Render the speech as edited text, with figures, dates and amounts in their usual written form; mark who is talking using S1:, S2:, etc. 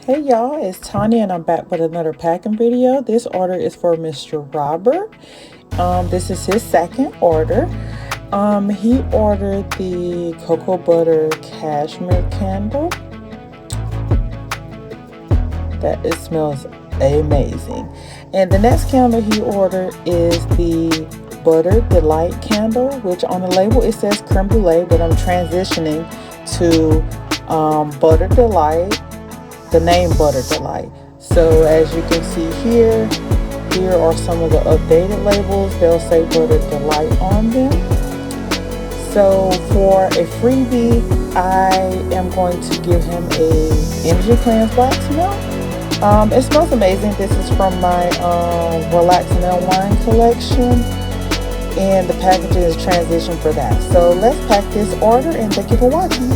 S1: Hey y'all, it's Tanya and I'm back with another packing video. This order is for Mr. Robert. This is his second order. He ordered the cocoa butter cashmere candle. That it smells amazing. And the next candle he ordered is the Butter Delight candle, which on the label it says creme brulee, but I'm transitioning to Butter Delight. The name Butter Delight. So as you can see here are some of the updated labels. They'll say Butter Delight on them. So for a freebie, I am going to give him a energy cleanse box milk. It smells amazing. This is from my Relax and Unwind collection, and the packaging is transition for that. So let's pack this order, and thank you for watching.